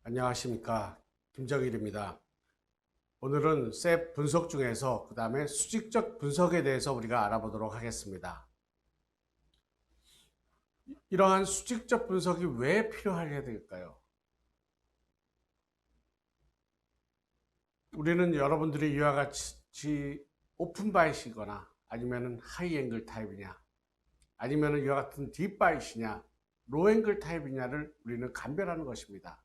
안녕하십니까, 김정일입니다. 오늘은 셋 분석 중에서 그 다음에 수직적 분석에 대해서 우리가 알아보도록 하겠습니다. 이러한 수직적 분석이 왜 필요하게 될까요? 우리는 여러분들이 이와 같이 오픈바이시거나 아니면 하이앵글 타입이냐 아니면 이와 같은 딥바이시냐 로앵글 타입이냐를 우리는 감별하는 것입니다.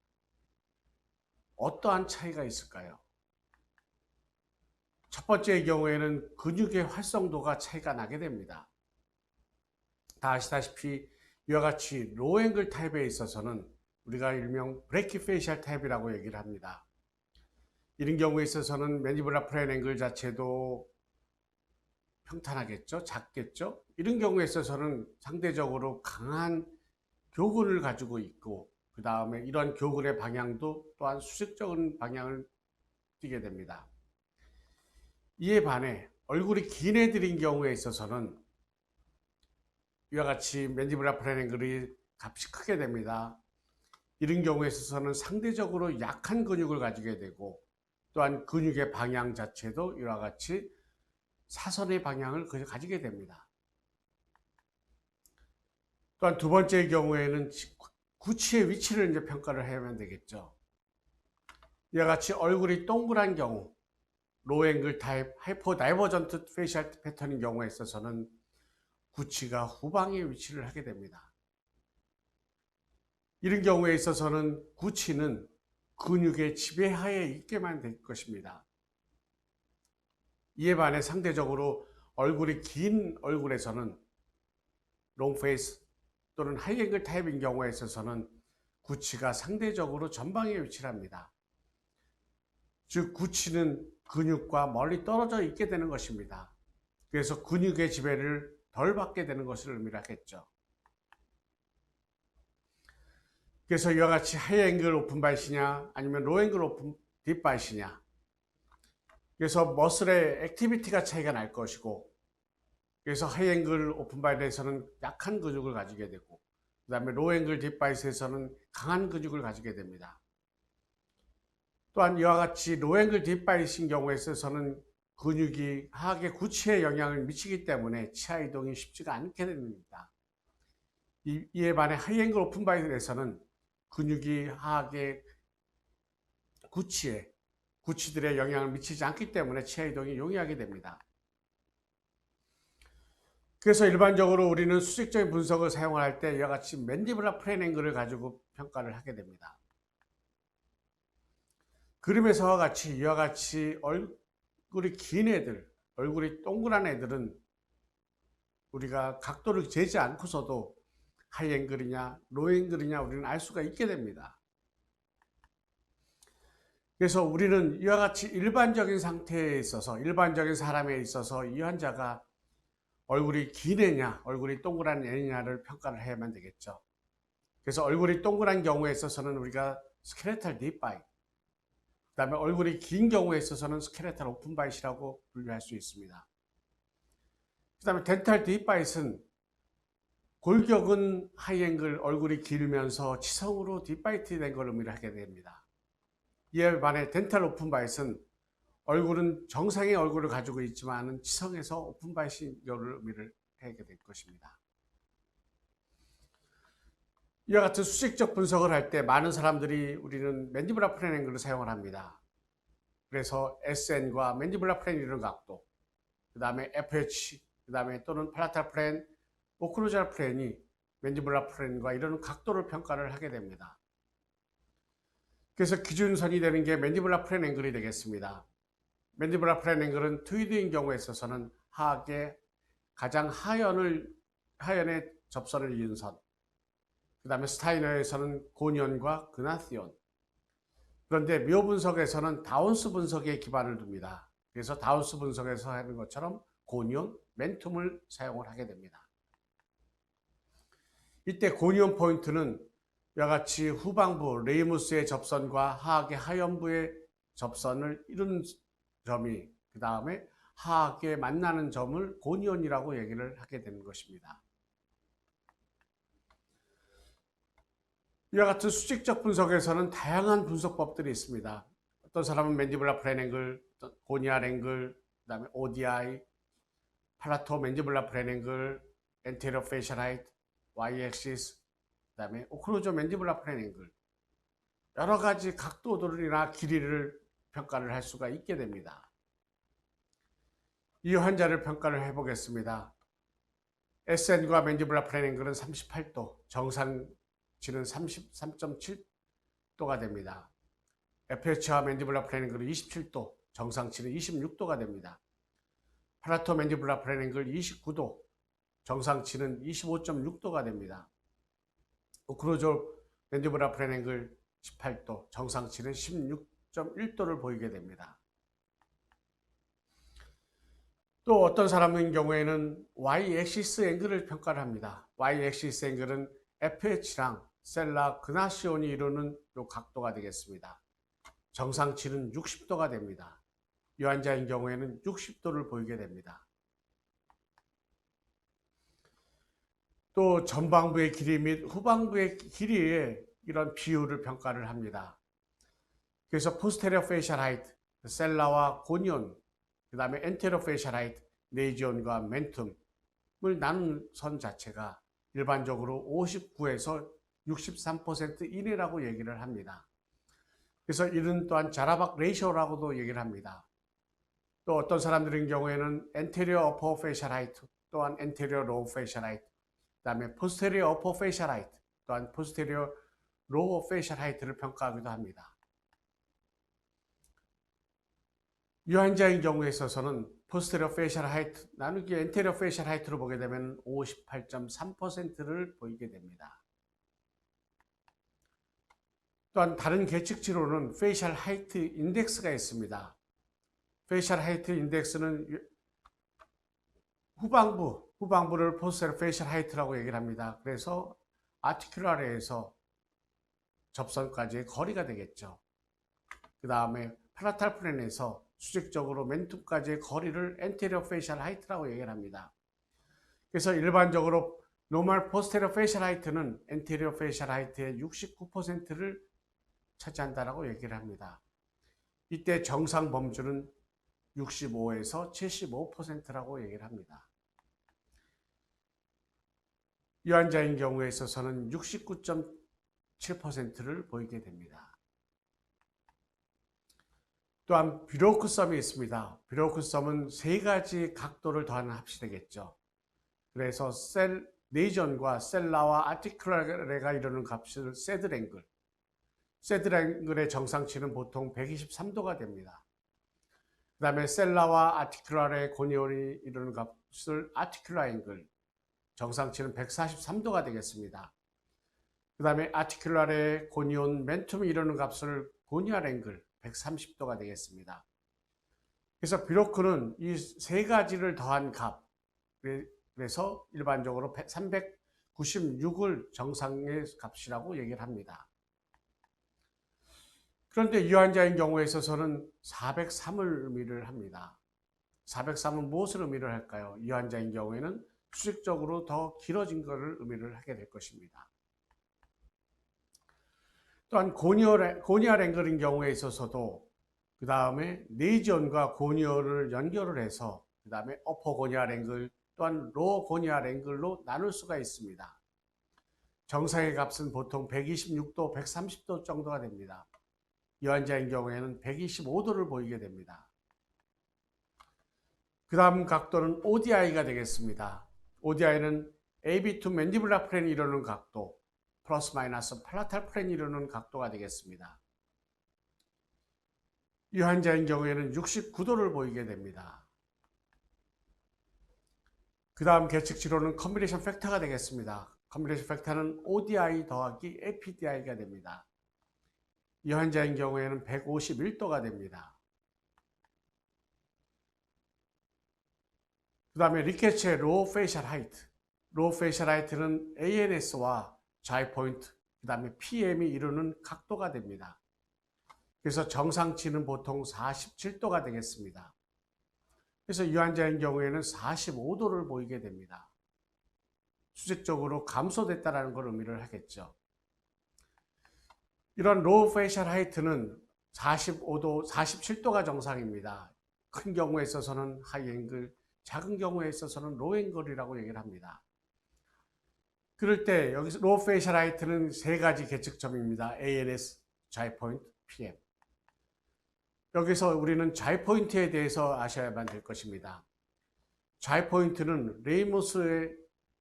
어떠한 차이가 있을까요? 첫 번째의 경우에는 근육의 활성도가 차이가 나게 됩니다. 다 아시다시피 이와 같이 로앵글 타입에 있어서는 우리가 일명 브래키페이셜 타입이라고 얘기를 합니다. 이런 경우에 있어서는 맨디블라 프레인 앵글 자체도 평탄하겠죠? 작겠죠? 이런 경우에 있어서는 상대적으로 강한 교근을 가지고 있고 그 다음에 이런 교근의 방향도 또한 수직적인 방향을 띠게 됩니다. 이에 반해 얼굴이 긴 애들인 경우에 있어서는 이와 같이 맨디블라 프레인 앵글이 값이 크게 됩니다. 이런 경우에 있어서는 상대적으로 약한 근육을 가지게 되고 또한 근육의 방향 자체도 이와 같이 사선의 방향을 가지게 됩니다. 또한 두 번째의 경우에는 구치의 위치를 이제 평가를 해야만 되겠죠. 이와 같이 얼굴이 동그란 경우, 로앵글 타입, 하이퍼 다이버전트 페이셜 패턴인 경우에 있어서는 구치가 후방에 위치를 하게 됩니다. 이런 경우에 있어서는 구치는 근육의 지배하에 있게만 될 것입니다. 이에 반해 상대적으로 얼굴이 긴 얼굴에서는 롱페이스 또는 하이앵글 타입인 경우에 있어서는 구치가 상대적으로 전방에 위치를 합니다. 즉 구치는 근육과 멀리 떨어져 있게 되는 것입니다. 그래서 근육의 지배를 덜 받게 되는 것을 의미하겠죠. 그래서 이와 같이 하이앵글 오픈바이시냐 아니면 로앵글 오픈 딥바이시냐, 그래서 머슬의 액티비티가 차이가 날 것이고, 그래서 하이앵글 오픈바이에서는 약한 근육을 가지게 되고 그 다음에 로앵글 딥바이스에서는 강한 근육을 가지게 됩니다. 또한 이와 같이 로앵글 딥바이스인 경우에 있어서는 근육이 하악의 구치에 영향을 미치기 때문에 치아 이동이 쉽지가 않게 됩니다. 이에 반해 하이앵글 오픈바이에서는 근육이 하악의 구치들의 영향을 미치지 않기 때문에 치아 이동이 용이하게 됩니다. 그래서 일반적으로 우리는 수직적인 분석을 사용할 때 이와 같이 맨디블라 프레인 앵글을 가지고 평가를 하게 됩니다. 그림에서와 같이 이와 같이 얼굴이 긴 애들, 얼굴이 동그란 애들은 우리가 각도를 재지 않고서도 하이앵글이냐 로앵글이냐 우리는 알 수가 있게 됩니다. 그래서 우리는 이와 같이 일반적인 상태에 있어서, 일반적인 사람에 있어서 이 환자가 얼굴이 긴 애냐 얼굴이 동그란 애냐를 평가를 해야만 되겠죠. 그래서 얼굴이 동그란 경우에 있어서는 우리가 스켈레탈 딥바이, 그 다음에 얼굴이 긴 경우에 있어서는 스켈레탈 오픈바이시라고 분류할 수 있습니다. 그 다음에 덴탈 딥바이스는 골격은 하이앵글, 얼굴이 길면서 치성으로 딥바이트 된 걸 의미하게 됩니다. 이에 반해 덴탈 오픈바이스는 얼굴은 정상의 얼굴을 가지고 있지만 치성에서 오픈바이시 의미를 하게 될 것입니다. 이와 같은 수직적 분석을 할 때 많은 사람들이 우리는 맨디블라 프레인 앵글을 사용을 합니다. 그래서 SN과 맨디블라 프레인 이런 각도, 그 다음에 FH, 그 다음에 또는 팔라탈 프레인, 오클루잘 프레인이 맨디블라 프레인과 이런 각도를 평가를 하게 됩니다. 그래서 기준선이 되는 게 맨디블라 프레인 앵글이 되겠습니다. 맨디블라 프레인 앵글은 트위드인 경우에 있어서는 하악의 가장 하연의 접선을 이은 선, 그 다음에 스타이너에서는 고니온과 그나시온, 그런데 묘 분석에서는 다운스 분석에 기반을 둡니다. 그래서 다운스 분석에서 하는 것처럼 고니온, 멘툼을 사용을 하게 됩니다. 이때 고니온 포인트는 이와 같이 후방부 레이무스의 접선과 하악의 하연부의 접선을 이룬 점이, 그 다음에 하악에 만나는 점을 고니온이라고 얘기를 하게 되는 것입니다. 이와 같은 수직적 분석에서는 다양한 분석법들이 있습니다. 어떤 사람은 맨디블라 프레앵글, 고니알 앵글, 그다음에 ODI, 팔라토 맨디블라 프레앵글, 엔테리어 페이셜 하이트, Y 액시스, 그다음에 오클루저 맨디블라 프레앵글, 여러 가지 각도들이나 길이를 평가를 할 수가 있게 됩니다. 이 환자를 평가를 해보겠습니다. SN과 맨디블라 프레앵글은 38도, 정상치는 33.7도가 됩니다. FH와 맨디블라 프레앵글은 27도, 정상치는 26도가 됩니다. 팔라토 맨디블라 프레앵글 29도, 정상치는 25.6도가 됩니다. 오클루저 맨디블라 프레앵글 18도, 정상치는 16.1도를 보이게 됩니다. 또 어떤 사람인 경우에는 Y-액시스 앵글을 평가를 합니다. Y-액시스 앵글은 FH랑 셀라 그나시온이 이루는 이 각도가 되겠습니다. 정상치는 60도가 됩니다. 이 환자인 경우에는 60도를 보이게 됩니다. 또 전방부의 길이 및 후방부의 길이의 이런 비율을 평가를 합니다. 그래서 포스테리어 페이셜 하이트, 셀라와 고니온, 그 다음에 엔테리어 페이셜 하이트, 레지온과 멘툼을 나눈 선 자체가 일반적으로 59에서 63% 이내라고 얘기를 합니다. 그래서 이는 또한 자라박 레이쇼라고도 얘기를 합니다. 또 어떤 사람들인 경우에는 엔테리어 어퍼 페이셜 하이트, 또한 엔테리어 로우 페이셜 하이트, 그 다음에 포스테리어 어퍼 페이셜 하이트, 또한 포스테리어 로우 페이셜 하이트를 평가하기도 합니다. 이 환자인 경우에 있어서는 포스테리어 페이셜 하이트 나누기 엔테리어 페이셜 하이트로 보게 되면 58.3%를 보이게 됩니다. 또한 다른 계측치로는 페이셜 하이트 인덱스가 있습니다. 페이셜 하이트 인덱스는 후방부를 포스테리어 페이셜 하이트라고 얘기를 합니다. 그래서 아티큘라레에서 접선까지의 거리가 되겠죠. 그 다음에 팔라탈 플랜에서 수직적으로 멘툼까지의 거리를 엔테리어 페이셜 하이트라고 얘기를 합니다. 그래서 일반적으로 노멀 포스테리어 페이셜 하이트는 엔테리어 페이셜 하이트의 69%를 차지한다라고 얘기를 합니다. 이때 정상 범주는 65에서 75%라고 얘기를 합니다. 이 환자인 경우에 있어서는 69.7%를 보이게 됩니다. 또한 뷰로크섬이 있습니다. 뷰로크섬은 세 가지 각도를 더하는 합이 되겠죠. 그래서 레이전과 셀라와 아티큘라레가 이루는 값을 새드앵글, 새드앵글의 정상치는 보통 123도가 됩니다. 그 다음에 셀라와 아티큘라레 고니온이 이루는 값을 아티큘라 앵글, 정상치는 143도가 되겠습니다. 그 다음에 아티큘라레 고니온 멘툼이 이루는 값을 고니알 앵글, 130도가 되겠습니다. 그래서 뷰로크는 이 세 가지를 더한 값, 그래서 일반적으로 396을 정상의 값이라고 얘기를 합니다. 그런데 이 환자인 경우에 있어서는 403을 의미를 합니다. 403은 무엇을 의미를 할까요? 이 환자인 경우에는 수직적으로 더 길어진 것을 의미를 하게 될 것입니다. 또한 고니알 앵글인 경우에 있어서도 그 다음에 레이지온과 고니얼을 연결을 해서 그 다음에 어퍼 고니알 앵글 또한 로어 고니알 앵글로 나눌 수가 있습니다. 정상의 값은 보통 126도, 130도 정도가 됩니다. 이 환자인 경우에는 125도를 보이게 됩니다. 그 다음 각도는 ODI가 되겠습니다. ODI는 AB2 맨디블라 플랜이 이루는 각도 플러스 마이너스 팔라탈 플랜이 이루는 각도가 되겠습니다. 이 환자인 경우에는 69도를 보이게 됩니다. 그 다음 계측치로는 컨비네이션 팩터가 되겠습니다. 컨비네이션 팩터는 ODI 더하기 APDI가 됩니다. 이 환자인 경우에는 151도가 됩니다. 그 다음에 리케츠의 로우 페이셜 하이트. 로우 페이셜 하이트는 ANS와 자이 포인트, 그 다음에 PM이 이루는 각도가 됩니다. 그래서 정상치는 보통 47도가 되겠습니다. 그래서 이 환자인 경우에는 45도를 보이게 됩니다. 수직적으로 감소됐다는 걸 의미를 하겠죠. 이런 로우 페이셜 하이트는 45도, 47도가 정상입니다. 큰 경우에 있어서는 하이 앵글, 작은 경우에 있어서는 로우 앵글이라고 얘기를 합니다. 그럴 때 여기서 로우 페이셜 하이트는 세 가지 계측점입니다. ANS, 좌이 포인트, PM. 여기서 우리는 좌이 포인트에 대해서 아셔야만 될 것입니다. 좌이 포인트는 레이모스의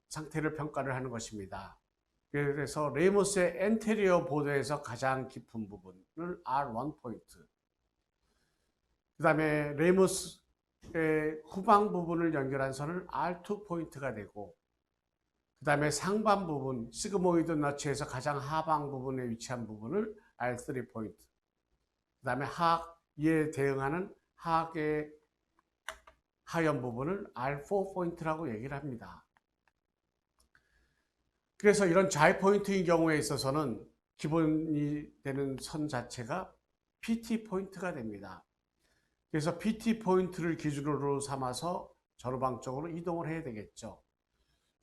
상태를 평가를 하는 것입니다. 그래서 레이모스의 엔테리어 보드에서 가장 깊은 부분을 R1 포인트, 그 다음에 레이모스의 후방 부분을 연결한 선을 R2 포인트가 되고, 그 다음에 상반 부분, 시그모이드 너치에서 가장 하방 부분에 위치한 부분을 R3 포인트, 그 다음에 하악에 대응하는 하악의 하연 부분을 R4 포인트라고 얘기를 합니다. 그래서 이런 좌이 포인트인 경우에 있어서는 기본이 되는 선 자체가 PT 포인트가 됩니다. 그래서 PT 포인트를 기준으로 삼아서 전후방 쪽으로 이동을 해야 되겠죠.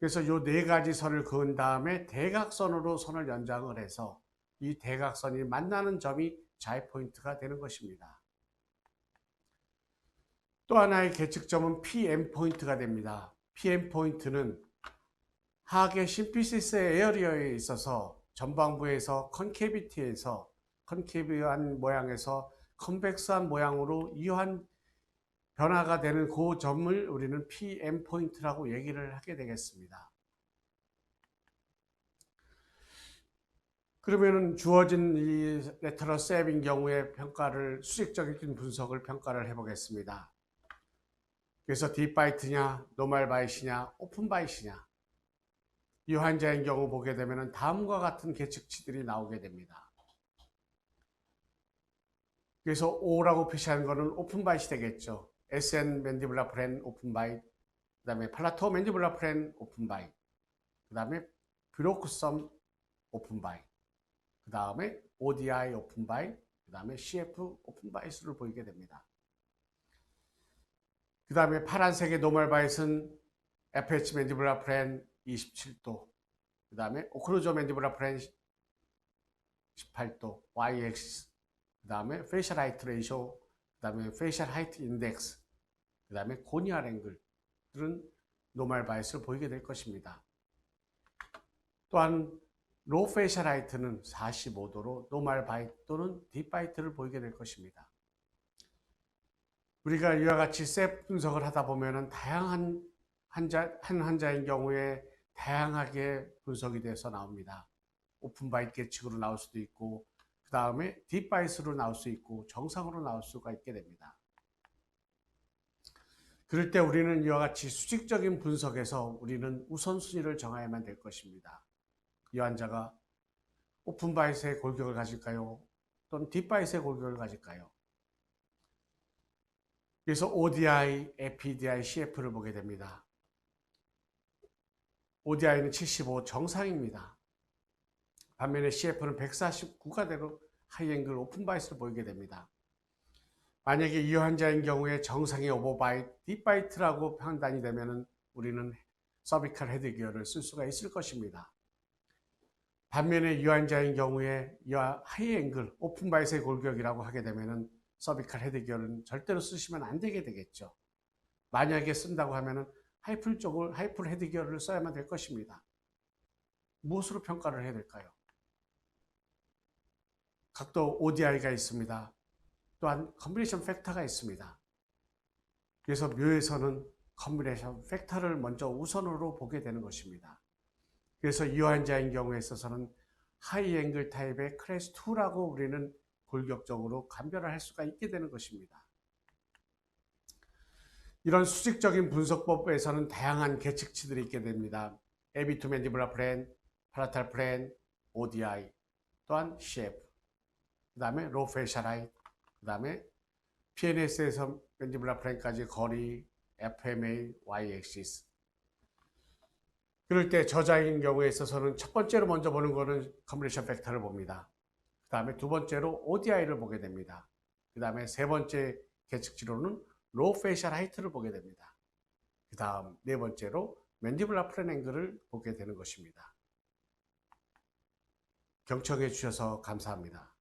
그래서 이 네 가지 선을 그은 다음에 대각선으로 선을 연장을 해서 이 대각선이 만나는 점이 좌이 포인트가 되는 것입니다. 또 하나의 계측점은 PM 포인트가 됩니다. PM 포인트는 하악의 심피시스 에어리어에 있어서 전방부에서 컨케이비티에서 컨케이브한 모양에서 컨벡스한 모양으로 이완 변화가 되는 그 점을 우리는 PM 포인트라고 얘기를 하게 되겠습니다. 그러면은 주어진 이 레터럴 셉인 경우에 평가를, 수직적인 분석을 평가를 해보겠습니다. 그래서 딥바이트냐, 노멀 바이시냐, 오픈 바이시냐. 이 환자의 경우 보게 되면 다음과 같은 계측치들이 나오게 됩니다. 그래서 O라고 표시한 거는 오픈 바이시 되겠죠. SN 맨디블라 프렌 오픈 바이, 그 다음에 팔라토 맨디블라 프렌 오픈 바이, 그 다음에 브로크섬 오픈 바이, 그 다음에 ODI 오픈 바이, 그 다음에 CF 오픈 바이스를 보이게 됩니다. 그 다음에 파란색의 노멀 바이스는 FH 맨디블라 프렌 27도, 그 다음에 오클루저 맨디블라 프렌 18도, YX, 그 다음에 페이셜 하이트 레이쇼, 그 다음에 페이셜 하이트 인덱스, 그 다음에 고니알 앵글들은 노멀 바이스를 보이게 될 것입니다. 또한 로 페이셜 하이트는 45도로 노멀 바이 또는 딥 바이트를 보이게 될 것입니다. 우리가 이와 같이 셉 분석을 하다 보면은 다양한 한 환자인 경우에 다양하게 분석이 돼서 나옵니다. 오픈 바이트 계측으로 나올 수도 있고, 그 다음에 딥 바이스로 나올 수 있고, 정상으로 나올 수가 있게 됩니다. 그럴 때 우리는 이와 같이 수직적인 분석에서 우리는 우선순위를 정해야만 될 것입니다. 이 환자가 오픈 바이스의 골격을 가질까요? 또는 딥 바이스의 골격을 가질까요? 그래서 ODI, APDI, CF를 보게 됩니다. ODI는 75 정상입니다. 반면에 CF는 149가 되고 하이앵글 오픈 바이스를 보이게 됩니다. 만약에 이 환자인 경우에 정상의 오버바이트, 딥바이트라고 판단이 되면 우리는 서비컬 헤드기어를 쓸 수가 있을 것입니다. 반면에 이 환자인 경우에 이 하이앵글 오픈 바이스의 골격이라고 하게 되면 서비컬 헤드기어는 절대로 쓰시면 안 되게 되겠죠. 만약에 쓴다고 하면 하이풀 쪽을, 하이풀 헤드기어를 써야만 될 것입니다. 무엇으로 평가를 해야 될까요? 각도 ODI가 있습니다. 또한 컨비네이션 팩터가 있습니다. 그래서 묘에서는 컨비네이션 팩터를 먼저 우선으로 보게 되는 것입니다. 그래서 이 환자인 경우에 있어서는 하이 앵글 타입의 클래스 2라고 우리는 골격적으로 감별을 할 수가 있게 되는 것입니다. 이런 수직적인 분석법에서는 다양한 계측치들이 있게 됩니다. AB2 맨디블라 프렌, 팔라탈 프렌, ODI, 또한 CF, 그 다음에 로 페이셜 하이트, 그 다음에 PNS에서 맨디블라 프렌까지 거리, FMA, Y-액시스. 그럴 때 저자인 경우에 있어서는 첫 번째로 먼저 보는 거는 컨비네이션 팩터를 봅니다. 그 다음에 두 번째로 ODI를 보게 됩니다. 그 다음에 세 번째 계측치로는 로 페이셜 하이트를 보게 됩니다. 그 다음 네 번째로 맨디블라 프렌 앵글을 보게 되는 것입니다. 경청해 주셔서 감사합니다.